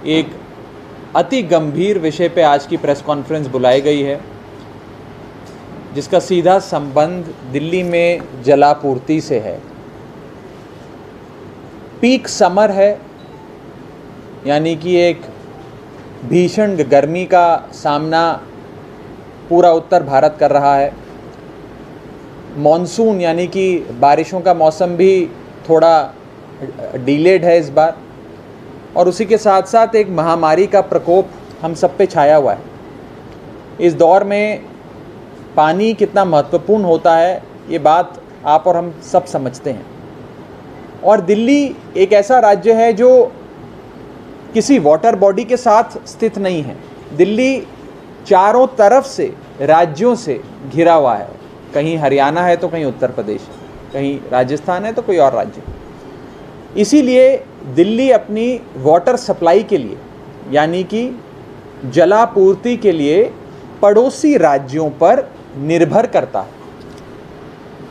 एक अति गंभीर विषय पे आज की प्रेस कॉन्फ्रेंस बुलाई गई है, जिसका सीधा संबंध दिल्ली में जलापूर्ति से है। पीक समर है, यानी कि एक भीषण गर्मी का सामना पूरा उत्तर भारत कर रहा है। मॉनसून यानी कि बारिशों का मौसम भी थोड़ा डिलेड है इस बार, और उसी के साथ साथ एक महामारी का प्रकोप हम सब पे छाया हुआ है। इस दौर में पानी कितना महत्वपूर्ण होता है, ये बात आप और हम सब समझते हैं। और दिल्ली एक ऐसा राज्य है जो किसी वाटर बॉडी के साथ स्थित नहीं है। दिल्ली चारों तरफ से राज्यों से घिरा हुआ है। कहीं हरियाणा है तो कहीं उत्तर प्रदेश, कहीं राजस्थान है तो कोई और राज्य। इसीलिए दिल्ली अपनी वाटर सप्लाई के लिए, यानी कि जलापूर्ति के लिए पड़ोसी राज्यों पर निर्भर करता है।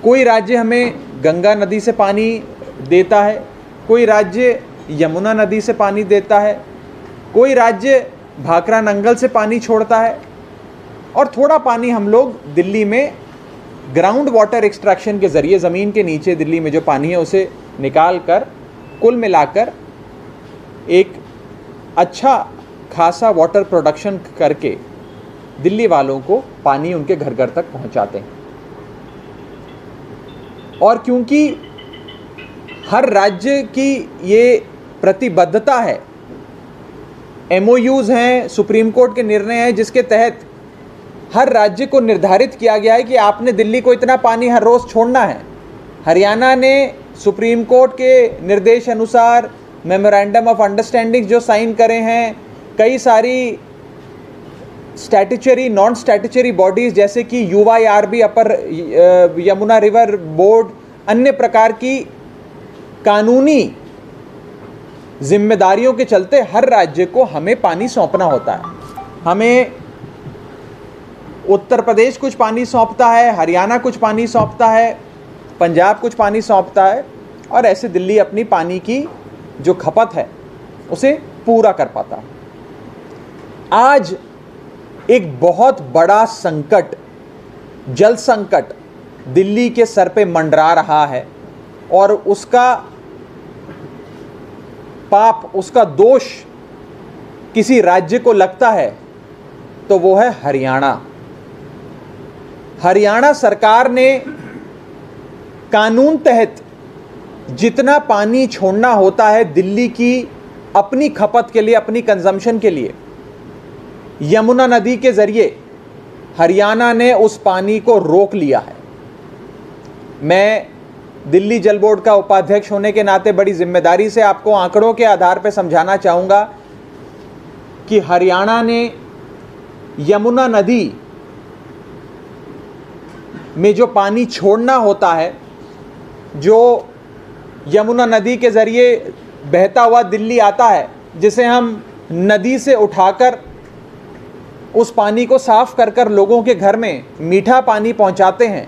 कोई राज्य हमें गंगा नदी से पानी देता है, कोई राज्य यमुना नदी से पानी देता है, कोई राज्य भाखरा नंगल से पानी छोड़ता है, और थोड़ा पानी हम लोग दिल्ली में ग्राउंड वाटर एक्सट्रैक्शन के ज़रिए ज़मीन के नीचे दिल्ली में जो पानी है उसे निकाल कर कुल मिलाकर एक अच्छा खासा वाटर प्रोडक्शन करके दिल्ली वालों को पानी उनके घर घर तक पहुंचाते हैं। और क्योंकि हर राज्य की ये प्रतिबद्धता है, MOUs हैं, सुप्रीम कोर्ट के निर्णय हैं, जिसके तहत हर राज्य को निर्धारित किया गया है कि आपने दिल्ली को इतना पानी हर रोज़ छोड़ना है। हरियाणा ने सुप्रीम कोर्ट के निर्देश अनुसार मेमोरेंडम ऑफ अंडरस्टैंडिंग जो साइन करे हैं, कई सारी स्टैट्यूटरी नॉन स्टैट्यूटरी बॉडीज़ जैसे कि UYRB, अपर यमुना रिवर बोर्ड, अन्य प्रकार की कानूनी जिम्मेदारियों के चलते हर राज्य को हमें पानी सौंपना होता है। हमें उत्तर प्रदेश कुछ पानी सौंपता है, हरियाणा कुछ पानी सौंपता है, पंजाब कुछ पानी सौंपता है, और ऐसे दिल्ली अपनी पानी की जो खपत है उसे पूरा कर पाता है। आज एक बहुत बड़ा संकट, जल संकट दिल्ली के सर पे मंडरा रहा है, और उसका पाप, उसका दोष किसी राज्य को लगता है तो वो है हरियाणा। हरियाणा सरकार ने कानून तहत जितना पानी छोड़ना होता है दिल्ली की अपनी खपत के लिए, अपनी कंजम्पशन के लिए, यमुना नदी के जरिए हरियाणा ने उस पानी को रोक लिया है। मैं दिल्ली जल बोर्ड का उपाध्यक्ष होने के नाते बड़ी जिम्मेदारी से आपको आंकड़ों के आधार पर समझाना चाहूँगा कि हरियाणा ने यमुना नदी में जो पानी छोड़ना होता है, जो यमुना नदी के ज़रिए बहता हुआ दिल्ली आता है, जिसे हम नदी से उठाकर उस पानी को साफ कर लोगों के घर में मीठा पानी पहुंचाते हैं,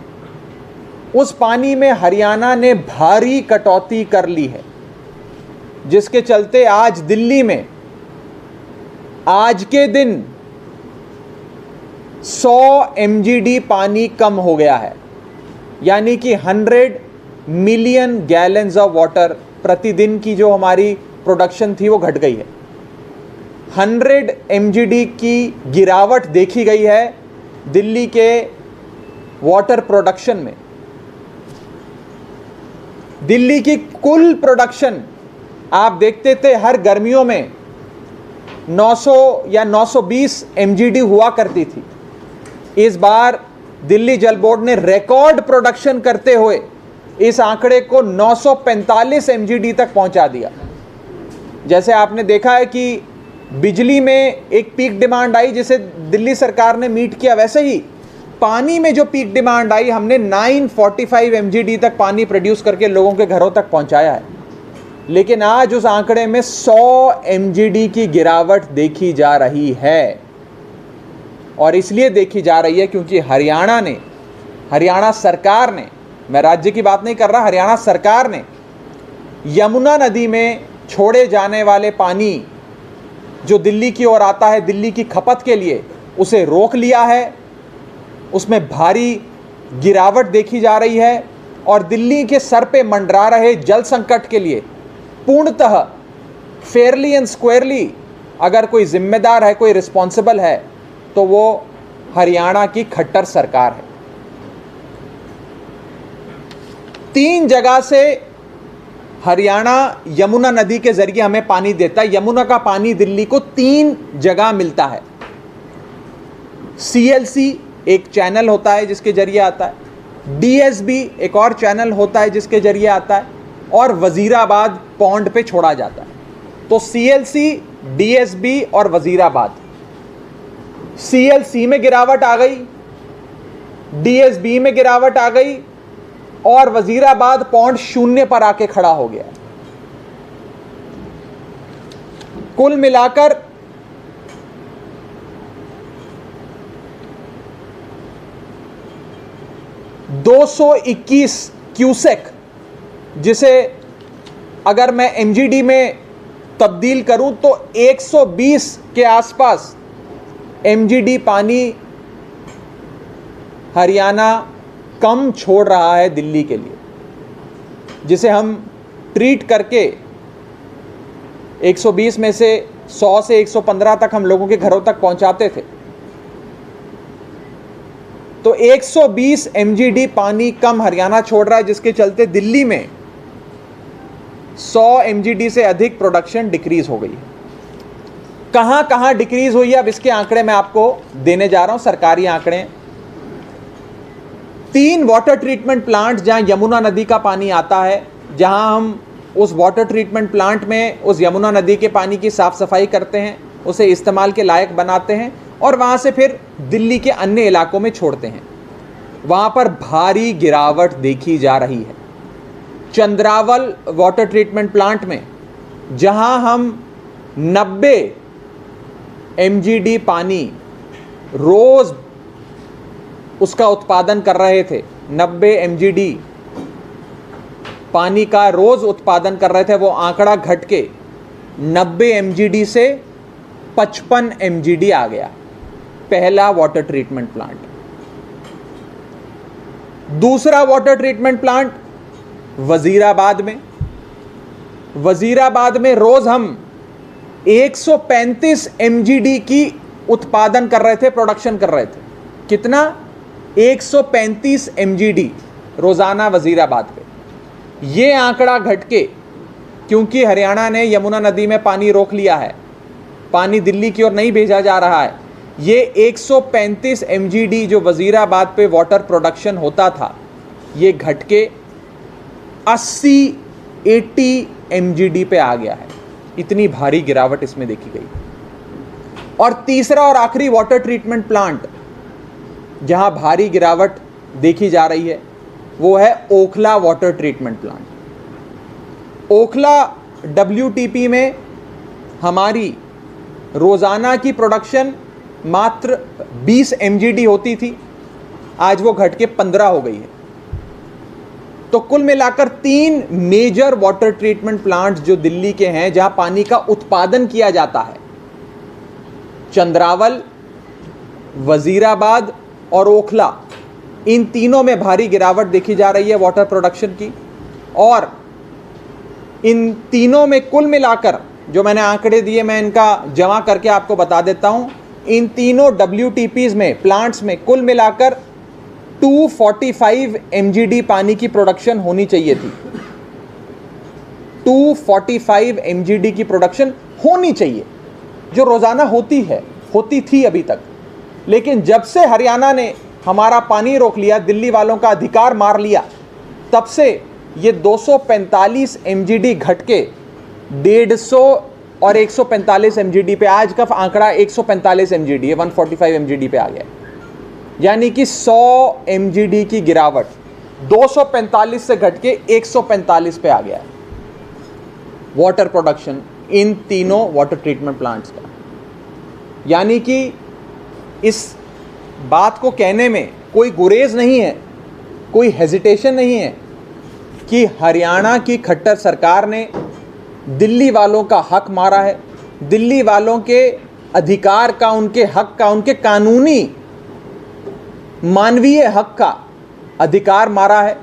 उस पानी में हरियाणा ने भारी कटौती कर ली है, जिसके चलते आज दिल्ली में आज के दिन 100 MGD पानी कम हो गया है, यानी कि 100 मिलियन गैलन्स ऑफ वाटर प्रतिदिन की जो हमारी प्रोडक्शन थी वो घट गई है। 100 MGD की गिरावट देखी गई है दिल्ली के वाटर प्रोडक्शन में। दिल्ली की कुल प्रोडक्शन आप देखते थे हर गर्मियों में 900 या 920 MGD हुआ करती थी। इस बार दिल्ली जल बोर्ड ने रिकॉर्ड प्रोडक्शन करते हुए इस आंकड़े को 945 MGD तक पहुंचा दिया। जैसे आपने देखा है कि बिजली में एक पीक डिमांड आई जिसे दिल्ली सरकार ने मीट किया, वैसे ही पानी में जो पीक डिमांड आई हमने 945 MGD तक पानी प्रोड्यूस करके लोगों के घरों तक पहुंचाया है। लेकिन आज उस आंकड़े में 100 MGD की गिरावट देखी जा रही है, और इसलिए देखी जा रही है क्योंकि हरियाणा सरकार ने, मैं राज्य की बात नहीं कर रहा, हरियाणा सरकार ने यमुना नदी में छोड़े जाने वाले पानी जो दिल्ली की ओर आता है दिल्ली की खपत के लिए, उसे रोक लिया है। उसमें भारी गिरावट देखी जा रही है और दिल्ली के सर पे मंडरा रहे जल संकट के लिए पूर्णतः फेयरली एंड स्क्वायरली अगर कोई जिम्मेदार है, कोई रिस्पॉन्सिबल है, तो वो हरियाणा की खट्टर सरकार है। 3 जगह से हरियाणा यमुना नदी के जरिए हमें पानी देता है। यमुना का पानी दिल्ली को 3 जगह मिलता है। CLC एक चैनल होता है जिसके जरिए आता है, DSB एक और चैनल होता है जिसके जरिए आता है, और वजीराबाद पौंड पे छोड़ा जाता है। तो CLC, DSB और वजीराबाद। CLC में गिरावट आ गई, DSB में गिरावट आ गई और वजीराबाद पौंड 0 पर आके खड़ा हो गया। कुल मिलाकर 221 क्यूसेक, जिसे अगर मैं MGD में तब्दील करूं तो 120 के आसपास MGD पानी हरियाणा कम छोड़ रहा है दिल्ली के लिए, जिसे हम ट्रीट करके 120 में से 100 से 115 तक हम लोगों के घरों तक पहुंचाते थे। तो 120 MGD पानी कम हरियाणा छोड़ रहा है, जिसके चलते दिल्ली में 100 MGD से अधिक प्रोडक्शन डिक्रीज हो गई है। कहां कहां डिक्रीज हुई है, अब इसके आंकड़े मैं आपको देने जा रहा हूं, सरकारी आंकड़े। 3 वाटर ट्रीटमेंट प्लांट जहां यमुना नदी का पानी आता है, जहां हम उस वाटर ट्रीटमेंट प्लांट में उस यमुना नदी के पानी की साफ सफाई करते हैं, उसे इस्तेमाल के लायक बनाते हैं और वहां से फिर दिल्ली के अन्य इलाकों में छोड़ते हैं। वहां पर भारी गिरावट देखी जा रही है। चंद्रावल वाटर ट्रीटमेंट प्लांट में जहां हम 90 MGD पानी रोज उसका उत्पादन कर रहे थे, 90 MGD पानी का रोज उत्पादन कर रहे थे, वो आंकड़ा घट के 90 MGD से 55 MGD आ गया। पहला वाटर ट्रीटमेंट प्लांट। दूसरा वाटर ट्रीटमेंट प्लांट वजीराबाद में। वजीराबाद में रोज हम 135 MGD की उत्पादन कर रहे थे, प्रोडक्शन कर रहे थे। कितना? 135 MGD रोजाना वजीराबाद पे। ये आंकड़ा घट के, क्योंकि हरियाणा ने यमुना नदी में पानी रोक लिया है, पानी दिल्ली की ओर नहीं भेजा जा रहा है, ये 135 MGD जो वजीराबाद पे वाटर प्रोडक्शन होता था, ये घट के 80 MGD पे आ गया है। इतनी भारी गिरावट इसमें देखी गई। और तीसरा और आखिरी वाटर ट्रीटमेंट प्लांट जहां भारी गिरावट देखी जा रही है, वो है Okhla water treatment plant. Okhla WTP में हमारी रोजाना की प्रोडक्शन मात्र 20 MGD होती थी, आज वो घट के 15 हो गई है। तो कुल मिलाकर 3 मेजर वाटर ट्रीटमेंट प्लांट जो दिल्ली के हैं, जहां पानी का उत्पादन किया जाता है, चंद्रावल, वजीराबाद और ओखला, इन तीनों में भारी गिरावट देखी जा रही है वाटर प्रोडक्शन की। और इन तीनों में कुल मिलाकर जो मैंने आंकड़े दिए, मैं इनका जमा करके आपको बता देता हूं। इन तीनों WTPs में, प्लांट्स में कुल मिलाकर 245 MGD पानी की प्रोडक्शन होनी चाहिए थी। 245 MGD की प्रोडक्शन होनी चाहिए, जो रोजाना होती थी अभी तक। लेकिन जब से हरियाणा ने हमारा पानी रोक लिया, दिल्ली वालों का अधिकार मार लिया, तब से ये 245 MGD घट के 150 और 145 MGD पे, आज का आंकड़ा 145 MGD है, 145 MGD पे आ गया। यानी कि 100 MGD की गिरावट 245 से घट के 145 पे आ गया है वाटर प्रोडक्शन इन तीनों वाटर ट्रीटमेंट प्लांट्स का। यानी कि इस बात को कहने में कोई गुरेज नहीं है, कोई हेजिटेशन नहीं है कि हरियाणा की खट्टर सरकार ने दिल्ली वालों का हक मारा है, दिल्ली वालों के अधिकार का, उनके हक का, उनके कानूनी मानवीय हक का अधिकार मारा है,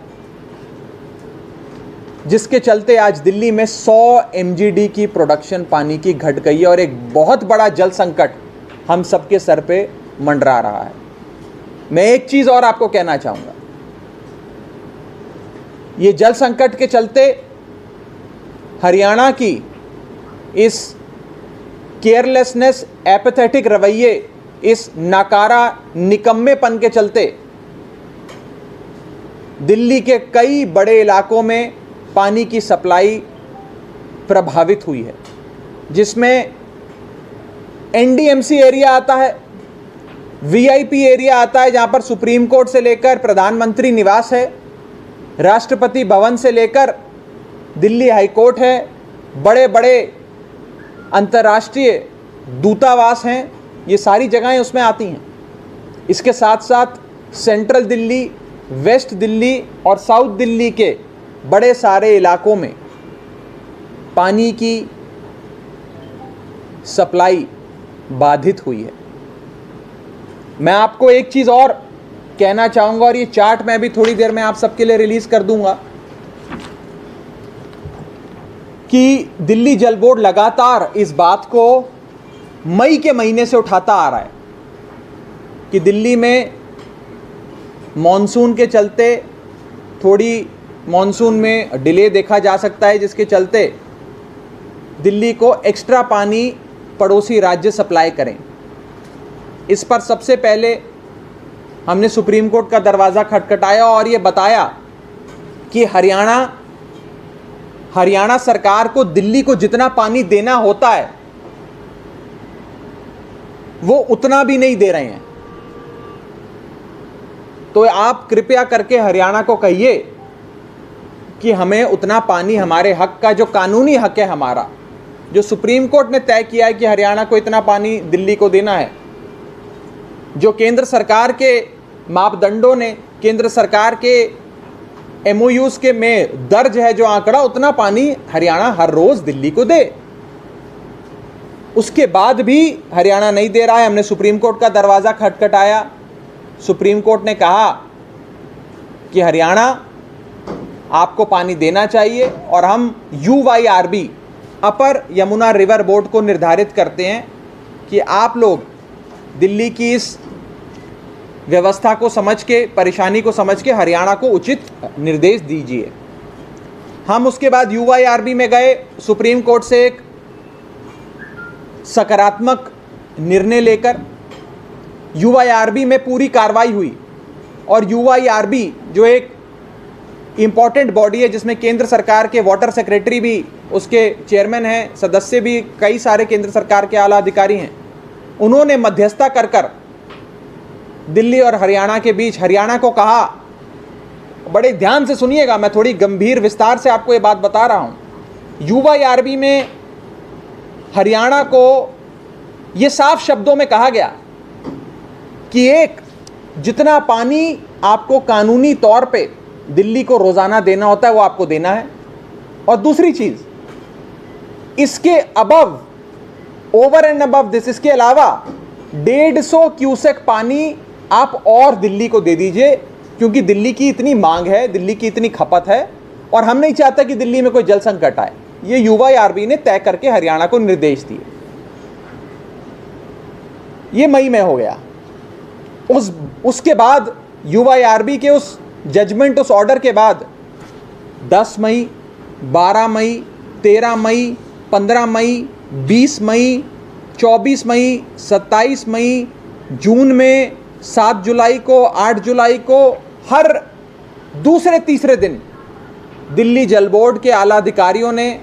जिसके चलते आज दिल्ली में 100 MGD की प्रोडक्शन पानी की घट गई है और एक बहुत बड़ा जल संकट हम सबके सर पे मंडरा रहा है। मैं एक चीज और आपको कहना चाहूंगा, ये जल संकट के चलते हरियाणा की इस केयरलेसनेस, एपैथेटिक रवैये, इस नाकारा निकम्मेपन के चलते दिल्ली के कई बड़े इलाकों में पानी की सप्लाई प्रभावित हुई है, जिसमें NDMC एरिया आता है, VIP एरिया आता है, जहां पर सुप्रीम कोर्ट से लेकर प्रधानमंत्री निवास है, राष्ट्रपति भवन से लेकर दिल्ली हाई कोर्ट है, बड़े बड़े अंतर्राष्ट्रीय दूतावास हैं, ये सारी जगहें उसमें आती हैं। इसके साथ साथ सेंट्रल दिल्ली, वेस्ट दिल्ली और साउथ दिल्ली के बड़े सारे इलाकों में पानी की सप्लाई बाधित हुई है। मैं आपको एक चीज़ और कहना चाहूँगा और ये चार्ट मैं भी थोड़ी देर में आप सबके लिए रिलीज़ कर दूंगा कि दिल्ली जल बोर्ड लगातार इस बात को मई के महीने से उठाता आ रहा है कि दिल्ली में मॉनसून के चलते थोड़ी मॉनसून में डिले देखा जा सकता है, जिसके चलते दिल्ली को एक्स्ट्रा पानी पड़ोसी राज्य सप्लाई करें। इस पर सबसे पहले हमने सुप्रीम कोर्ट का दरवाज़ा खटखटाया और ये बताया कि हरियाणा सरकार को दिल्ली को जितना पानी देना होता है वो उतना भी नहीं दे रहे हैं। तो आप कृपया करके हरियाणा को कहिए कि हमें उतना पानी, हमारे हक का जो कानूनी हक है हमारा, जो सुप्रीम कोर्ट ने तय किया है कि हरियाणा को इतना पानी दिल्ली को देना है, जो केंद्र सरकार के मापदंडों ने, केंद्र सरकार के MOUs के में दर्ज है जो आंकड़ा, उतना पानी हरियाणा हर रोज दिल्ली को दे। उसके बाद भी हरियाणा नहीं दे रहा है। हमने सुप्रीम कोर्ट का दरवाज़ा खटखटाया, सुप्रीम कोर्ट ने कहा कि हरियाणा आपको पानी देना चाहिए और हम UYRB, अपर यमुना रिवर बोर्ड को निर्धारित करते हैं कि आप लोग दिल्ली की इस व्यवस्था को समझ के, परेशानी को समझ के हरियाणा को उचित निर्देश दीजिए। हम उसके बाद UYRB में गए, सुप्रीम कोर्ट से एक सकारात्मक निर्णय लेकर UYRB में पूरी कार्रवाई हुई और UYRB जो एक इम्पॉर्टेंट बॉडी है, जिसमें केंद्र सरकार के वाटर सेक्रेटरी भी उसके चेयरमैन हैं, सदस्य भी कई सारे केंद्र सरकार के आला अधिकारी हैं, उन्होंने मध्यस्थता कर दिल्ली और हरियाणा के बीच, हरियाणा को कहा, बड़े ध्यान से सुनिएगा, मैं थोड़ी गंभीर विस्तार से आपको ये बात बता रहा हूं। UYRB में हरियाणा को ये साफ शब्दों में कहा गया कि एक, जितना पानी आपको कानूनी तौर पे दिल्ली को रोजाना देना होता है वो आपको देना है, और दूसरी चीज, इसके above, over and above this, इसके अलावा 150 क्यूसेक पानी आप और दिल्ली को दे दीजिए, क्योंकि दिल्ली की इतनी मांग है, दिल्ली की इतनी खपत है और हम नहीं चाहते कि दिल्ली में कोई जल संकट आए। ये UYRB ने तय करके हरियाणा को निर्देश दिए। ये मई में हो गया। उसके बाद UYRB के उस जजमेंट, उस ऑर्डर के बाद 10 मई, 12 मई, 13 मई, 15 मई, 20 मई, 24 मई, 27 मई, जून में 7 जुलाई को, 8 जुलाई को, हर दूसरे तीसरे दिन दिल्ली जल बोर्ड के आला अधिकारियों ने,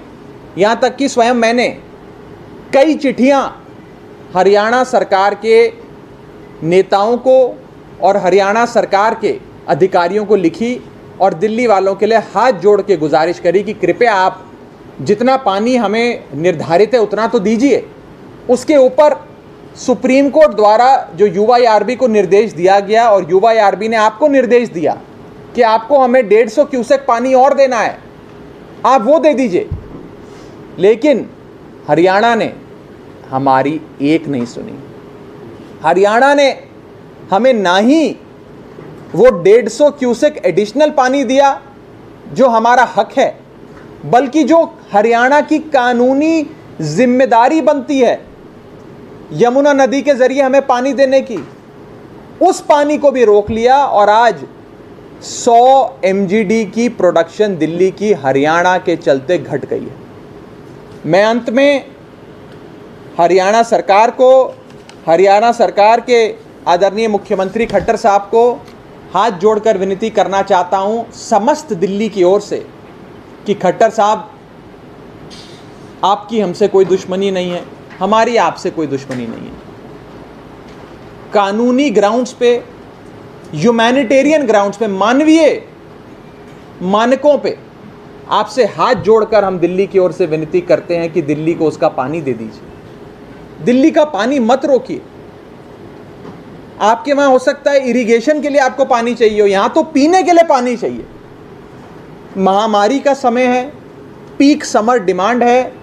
यहाँ तक कि स्वयं मैंने कई चिट्ठियाँ हरियाणा सरकार के नेताओं को और हरियाणा सरकार के अधिकारियों को लिखी और दिल्ली वालों के लिए हाथ जोड़ के गुजारिश करी कि कृपया आप जितना पानी हमें निर्धारित है उतना तो दीजिए। उसके ऊपर सुप्रीम कोर्ट द्वारा जो UYRB को निर्देश दिया गया और UYRB ने आपको निर्देश दिया कि आपको हमें 150 क्यूसेक पानी और देना है, आप वो दे दीजिए। लेकिन हरियाणा ने हमारी एक नहीं सुनी। हरियाणा ने हमें ना ही वो 150 क्यूसेक एडिशनल पानी दिया जो हमारा हक है, बल्कि जो हरियाणा की कानूनी जिम्मेदारी बनती है यमुना नदी के जरिए हमें पानी देने की, उस पानी को भी रोक लिया। और आज 100 MGD की प्रोडक्शन दिल्ली की हरियाणा के चलते घट गई है। मैं अंत में हरियाणा सरकार के आदरणीय मुख्यमंत्री खट्टर साहब को हाथ जोड़कर विनती करना चाहता हूं समस्त दिल्ली की ओर से कि खट्टर साहब, आपकी हमसे कोई दुश्मनी नहीं है, हमारी आपसे कोई दुश्मनी नहीं है। कानूनी ग्राउंड्स पे, ह्यूमैनिटेरियन ग्राउंड्स पे, मानवीय मानकों पे आपसे हाथ जोड़कर हम दिल्ली की ओर से विनती करते हैं कि दिल्ली को उसका पानी दे दीजिए। दिल्ली का पानी मत रोकिए। आपके वहां हो सकता है इरिगेशन के लिए आपको पानी चाहिए हो, यहां तो पीने के लिए पानी चाहिए। महामारी का समय है, पीक समर डिमांड है,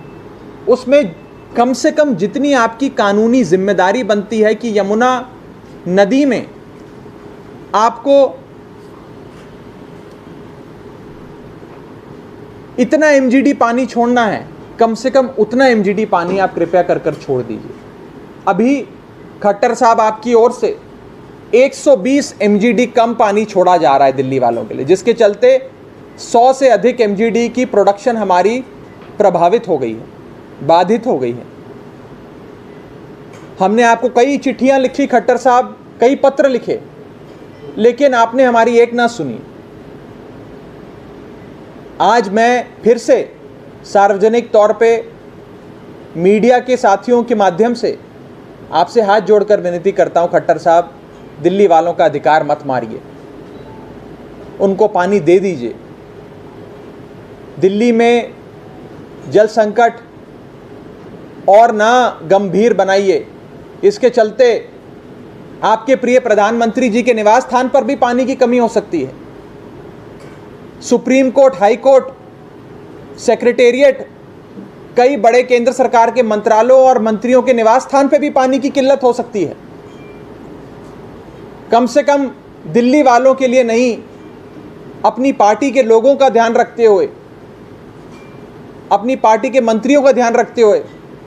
उसमें कम से कम जितनी आपकी कानूनी जिम्मेदारी बनती है कि यमुना नदी में आपको इतना MGD पानी छोड़ना है, कम से कम उतना MGD पानी आप कृपया कर छोड़ दीजिए। अभी खट्टर साहब आपकी ओर से 120 MGD कम पानी छोड़ा जा रहा है दिल्ली वालों के लिए, जिसके चलते 100 से अधिक MGD की प्रोडक्शन हमारी प्रभावित हो गई है, बाधित हो गई है। हमने आपको कई चिट्ठियां लिखी खट्टर साहब, कई पत्र लिखे, लेकिन आपने हमारी एक ना सुनी। आज मैं फिर से सार्वजनिक तौर पे मीडिया के साथियों के माध्यम से आपसे हाथ जोड़कर विनती करता हूं, खट्टर साहब, दिल्ली वालों का अधिकार मत मारिए, उनको पानी दे दीजिए। दिल्ली में जल संकट और ना गंभीर बनाइए। इसके चलते आपके प्रिय प्रधानमंत्री जी के निवास स्थान पर भी पानी की कमी हो सकती है। Supreme court, high court, secretariat, कई बड़े केंद्र सरकार के मंत्रालयों और मंत्रियों के निवास स्थान पर भी पानी की किल्लत हो सकती है। कम से कम दिल्ली वालों के लिए नहीं, अपनी पार्टी के लोगों का ध्यान रखते हुए, अपनी पार्टी के मंत्रियों का ध्यान रखते हुए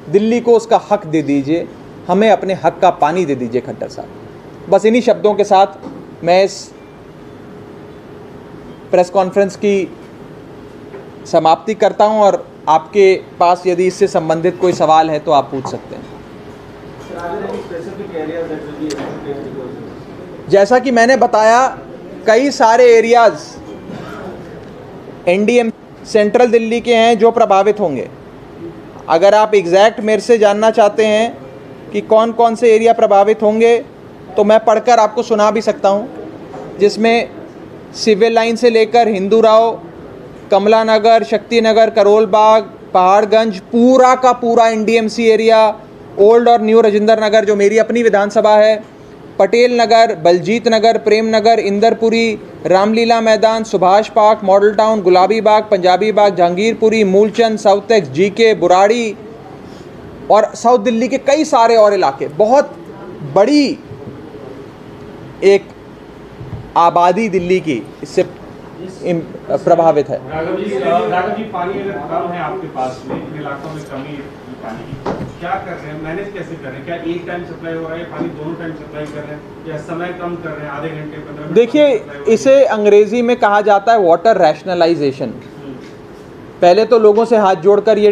दिल्ली को उसका हक दे दीजिए, हमें अपने हक का पानी दे दीजिए खट्टर साहब। बस इन्हीं शब्दों के साथ मैं इस प्रेस कॉन्फ्रेंस की समाप्ति करता हूं, और आपके पास यदि इससे संबंधित कोई सवाल है तो आप पूछ सकते हैं। जैसा कि मैंने बताया, कई सारे एरियाज NDM सेंट्रल दिल्ली के हैं जो प्रभावित होंगे। अगर आप एग्जैक्ट मेरे से जानना चाहते हैं कि कौन कौन से एरिया प्रभावित होंगे तो मैं पढ़कर आपको सुना भी सकता हूं, जिसमें सिविल लाइन से लेकर हिंदू राव, कमला नगर, शक्ति नगर, करोल बाग, पहाड़गंज, पूरा का पूरा NDMC एरिया, ओल्ड और न्यू राजेंद्र नगर जो मेरी अपनी विधानसभा है, पटेल नगर, बलजीत नगर, प्रेम नगर, इंदरपुरी, रामलीला मैदान, Subhash park, Model Town, Gulabi Bagh, Punjabi Bagh, Jahangirpuri, Moolchand, South Ex, GK, Burari और साउथ दिल्ली के कई सारे और इलाके। बहुत बड़ी एक आबादी दिल्ली की इससे प्रभावित है। राघव जी, पानी अगर कम है आपके पास में, इन इलाकों में कमी है पानी की, क्या कर रहे हैं, मैनेज कैसे कर रहे हैं? क्या एक टाइम सप्लाई हो रहा है, पानी दोनों टाइम सप्लाई कर रहे हैं, या समय कम कर रहे हैं, आधे घंटे 15 मिनट? देखिए, इसे अंग्रेजी में कहा जाता है वाटर रैशनलाइजेशन। पहले तो लोगों से हाथ जोड़कर ये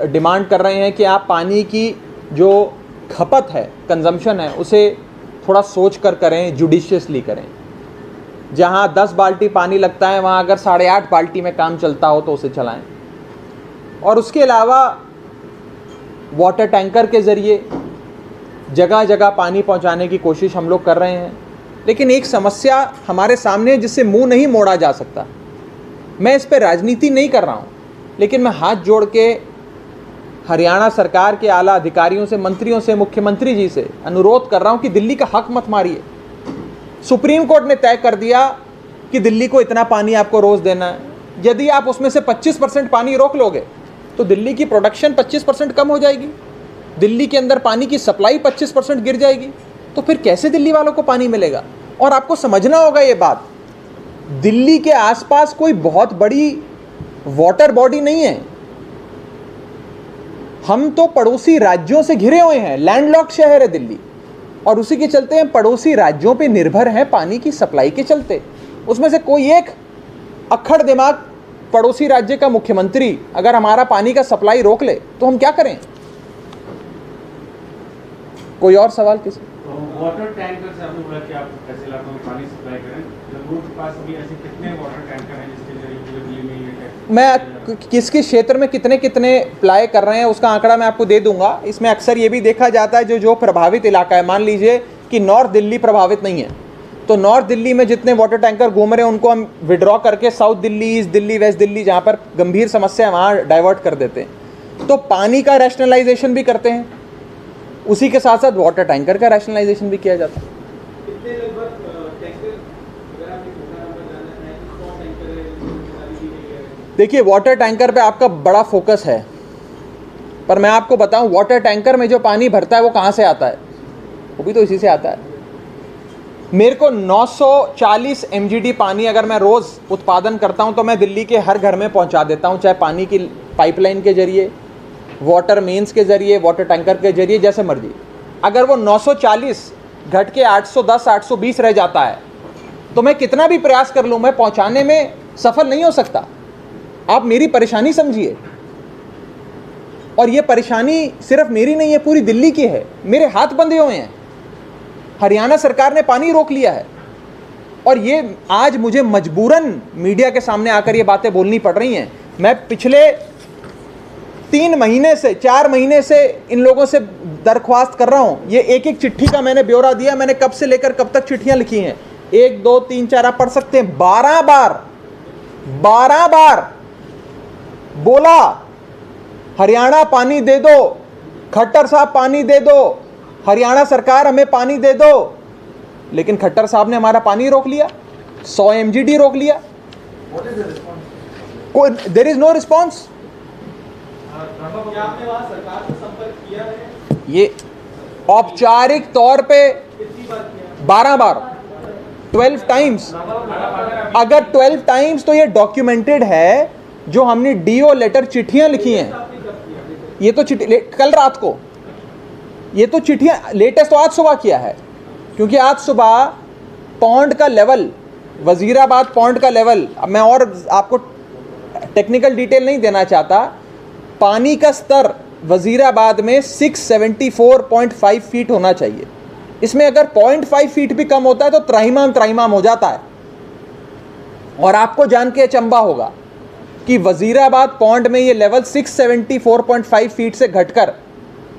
डिमांड कर रहे हैं कि आप पानी की जो खपत है, कंजम्पशन है, उसे थोड़ा सोच कर करें, जुडिशियसली करें। जहाँ 10 बाल्टी पानी लगता है वहाँ अगर 8.5 बाल्टी में काम चलता हो तो उसे चलाएं। और उसके अलावा वाटर टैंकर के ज़रिए जगह जगह पानी पहुँचाने की कोशिश हम लोग कर रहे हैं। लेकिन एक समस्या हमारे सामने है जिससे मुंह नहीं मोड़ा जा सकता। मैं इस पर राजनीति नहीं कर रहा हूँ, लेकिन मैं हाथ जोड़ के हरियाणा सरकार के आला अधिकारियों से, मंत्रियों से, मुख्यमंत्री जी से अनुरोध कर रहा हूँ कि दिल्ली का हक मत मारिए। सुप्रीम कोर्ट ने तय कर दिया कि दिल्ली को इतना पानी आपको रोज़ देना है। यदि आप उसमें से 25% पानी रोक लोगे तो दिल्ली की प्रोडक्शन 25% कम हो जाएगी। दिल्ली के अंदर पानी की सप्लाई 25% गिर जाएगी, तो फिर कैसे दिल्ली वालों को पानी मिलेगा? और आपको समझना होगा ये बात, दिल्ली के आसपास कोई बहुत बड़ी वाटर बॉडी नहीं है। हम तो पड़ोसी राज्यों से घिरे हुए हैं, लैंडलॉक्ड शहर है दिल्ली, और उसी के चलते हम पड़ोसी राज्यों पे निर्भर हैं पानी की सप्लाई के चलते। उसमें से कोई एक अक्खड़ दिमाग पड़ोसी राज्य का मुख्यमंत्री अगर हमारा पानी का सप्लाई रोक ले तो हम क्या करें? कोई और सवाल किसी? वाटर टैंकर से आपने बोला कि आप ऐसे इलाकों में पानी सप्लाई करें, जम्मू के पास अभी ऐसे कितने वाटर टैंकर हैं जिसके जरिए पूरे दिल्ली में ये है? मैं किस किस क्षेत्र में कितने कितने अप्लाई कर रहे हैं उसका आंकड़ा मैं आपको दे दूंगा। इसमें अक्सर ये भी देखा जाता है जो प्रभावित इलाका है, मान लीजिए कि नॉर्थ दिल्ली प्रभावित नहीं है, तो नॉर्थ दिल्ली में जितने वाटर टैंकर घूम रहे हैं उनको हम विड्रॉ करके south Delhi, east Delhi, west Delhi, जहाँ पर गंभीर समस्या है वहाँ डाइवर्ट कर देते हैं। तो पानी का रैशनलाइजेशन भी करते हैं, उसी के साथ साथ वाटर टैंकर का रैशनलाइजेशन भी किया जाता है। कितने लगभग टैंकर अगर आप छोटा नंबर जानना है, 100 टैंकर है दी गई है? देखिए, वाटर टैंकर पे आपका बड़ा फोकस है, पर मैं आपको बताऊं वाटर टैंकर में जो पानी भरता है वो कहाँ से आता है? वो भी तो इसी से आता है। मेरे को 940 MGD पानी अगर मैं रोज़ उत्पादन करता हूं तो मैं दिल्ली के हर घर में पहुंचा देता हूं, चाहे पानी की पाइपलाइन के जरिए, वाटर मेंस के जरिए, वाटर टैंकर के जरिए, जैसे मर्जी। अगर वो 940 घट के 810 820 रह जाता है तो मैं कितना भी प्रयास कर लूँ मैं पहुंचाने में सफल नहीं हो सकता। आप मेरी परेशानी समझिए, और ये परेशानी सिर्फ मेरी नहीं है, पूरी दिल्ली की है। मेरे हाथ बंधे हुए हैं, हरियाणा सरकार ने पानी रोक लिया है, और ये आज मुझे मजबूरन मीडिया के सामने आकर ये बातें बोलनी पड़ रही हैं। मैं पिछले 3 महीने से 4 महीने से इन लोगों से दरख्वास्त कर रहा हूं। ये एक एक चिट्ठी का मैंने ब्यौरा दिया, मैंने कब से लेकर कब तक चिट्ठियां लिखी हैं, 1 2 3 4 आप पढ़ सकते हैं। 12 बार बोला हरियाणा पानी दे दो, खट्टर साहब पानी दे दो, हरियाणा सरकार हमें पानी दे दो, लेकिन खट्टर साहब ने हमारा पानी रोक लिया, 100 MGD रोक लिया। कोई देयर इज नो रिस्पॉन्स। आपने वहां सरकार से संपर्क किया है? ये औपचारिक तौर पे 12 बार, 12 टाइम्स। अगर 12 टाइम्स तो ये डॉक्यूमेंटेड है, जो हमने DO लेटर चिट्ठियां लिखी हैं। ये तो चिट्ठी कल रात को, ये तो चिट्ठियां लेटेस्ट तो आज सुबह किया है, क्योंकि आज सुबह पौंड का लेवल, वजीराबाद पौंड का लेवल, अब मैं और आपको टेक्निकल डिटेल नहीं देना चाहता, पानी का स्तर वजीराबाद में 674.5 फीट होना चाहिए। इसमें अगर 0.5 फीट भी कम होता है तो त्राहिमाम हो जाता है। और आपको जान के अचंभा होगा कि वजीराबाद पौंड में ये लेवल 674.5 फीट से घटकर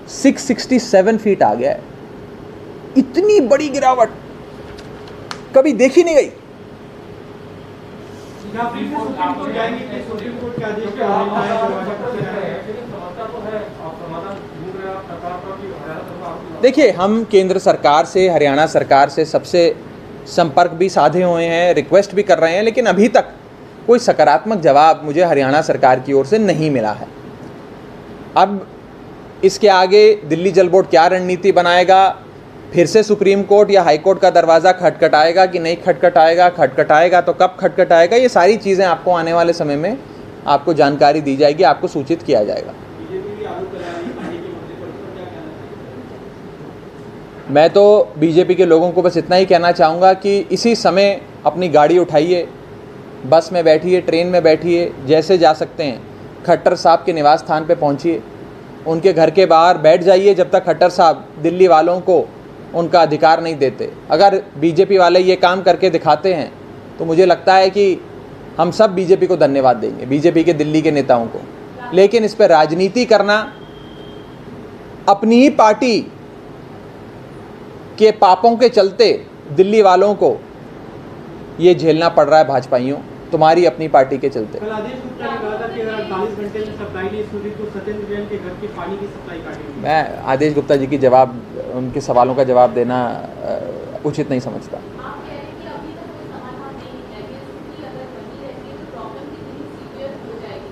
667 फीट आ गया है। इतनी बड़ी गिरावट कभी देखी नहीं गई। देखिए, हम केंद्र सरकार से, हरियाणा सरकार से सबसे संपर्क भी साधे हुए हैं, रिक्वेस्ट भी कर रहे हैं, लेकिन अभी तक कोई सकारात्मक जवाब मुझे हरियाणा सरकार की ओर से नहीं मिला है। अब इसके आगे दिल्ली जल बोर्ड क्या रणनीति बनाएगा, फिर से सुप्रीम कोर्ट या हाई कोर्ट का दरवाज़ा खटखटाएगा कि नहीं खटखटाएगा, खटखटाएगा तो कब खटखटाएगा, ये सारी चीज़ें आपको आने वाले समय में आपको जानकारी दी जाएगी, आपको सूचित किया जाएगा। मैं तो बीजेपी के लोगों को बस इतना ही कहना चाहूँगा कि इसी समय अपनी गाड़ी उठाइए, बस में बैठिए, ट्रेन में बैठिए, जैसे जा सकते हैं खट्टर साहब के निवास स्थान पे पहुँचिए, उनके घर के बाहर बैठ जाइए जब तक खट्टर साहब दिल्ली वालों को उनका अधिकार नहीं देते। अगर बीजेपी वाले ये काम करके दिखाते हैं तो मुझे लगता है कि हम सब बीजेपी को धन्यवाद देंगे, बीजेपी के दिल्ली के नेताओं को। लेकिन इस पर राजनीति करना, अपनी ही पार्टी के पापों के चलते दिल्ली वालों को ये झेलना पड़ रहा है भाजपाइयों, तुम्हारी अपनी पार्टी के चलते। कल आदेश गुप्ता ने कहा था कि अगर 48 घंटे में सप्लाई नहीं सुनी तो सत्येंद्र जैन के घर की पानी की सप्लाई काटेंगे। मैं आदेश गुप्ता जी की जवाब, उनके सवालों का जवाब देना उचित नहीं समझता।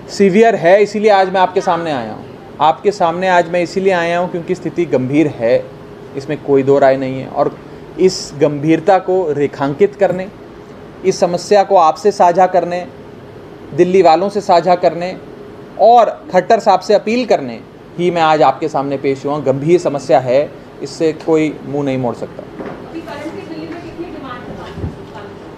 सीवियर है, इसीलिए आज मैं आपके सामने आया हूँ। आपके सामने आज मैं इसीलिए आया हूँ क्योंकि स्थिति गंभीर है, इसमें कोई दो राय नहीं है। और इस गंभीरता को रेखांकित करने, इस समस्या को आपसे साझा करने, दिल्ली वालों से साझा करने और खट्टर साहब से अपील करने ही मैं आज आपके सामने पेश हुआ। गंभीर समस्या है, इससे कोई मुंह नहीं मोड़ सकता।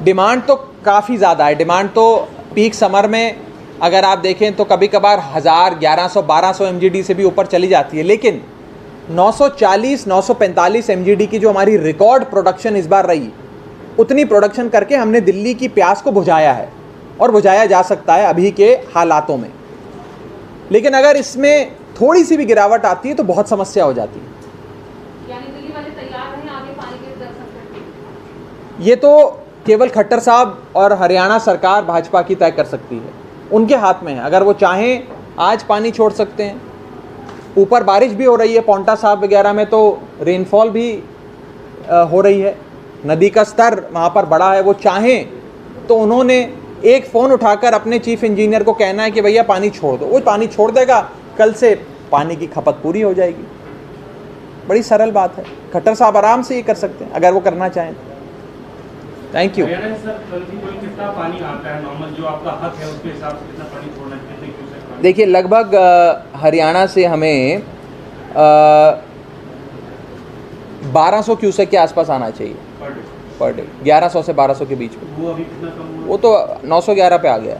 डिमांड तो काफ़ी ज़्यादा है। डिमांड तो पीक समर में अगर आप देखें तो कभी कभार 1000, 1100, 1200 MGD से भी ऊपर चली जाती है, लेकिन 940, 945 MGD की जो हमारी रिकॉर्ड प्रोडक्शन इस बार रही, उतनी प्रोडक्शन करके हमने दिल्ली की प्यास को बुझाया है और बुझाया जा सकता है अभी के हालातों में। लेकिन अगर इसमें थोड़ी सी भी गिरावट आती है तो बहुत समस्या हो जाती है। यानी दिल्ली वाले तैयार हैं आगे पानी के दर संकट? ये तो केवल खट्टर साहब और हरियाणा सरकार भाजपा की तय कर सकती है, उनके हाथ में है। अगर वो चाहें आज पानी छोड़ सकते हैं। ऊपर बारिश भी हो रही है, पौंटा साहब वगैरह में तो रेनफॉल भी हो रही है, नदी का स्तर वहाँ पर बढ़ा है। वो चाहें तो उन्होंने एक फ़ोन उठाकर अपने चीफ इंजीनियर को कहना है कि भैया पानी छोड़ दो, वो पानी छोड़ देगा, कल से पानी की खपत पूरी हो जाएगी। बड़ी सरल बात है, खट्टर साहब आराम से ये कर सकते हैं अगर वो करना चाहें। Thank you. हरियाणा से सर प्रतिदिन कितना पानी आता है नॉर्मल, जो आपका हक है उसके हिसाब से कितना पानी छोड़ना है, कितने क्यूसेक पानी? देखिए, लगभग हरियाणा से हमें 1200 क्यूसेक के आसपास आना चाहिए पर डे? पर डे, 1100 से 1200 के बीच में। वो अभी कितना कम हुआ? वो तो 911 पे आ गया।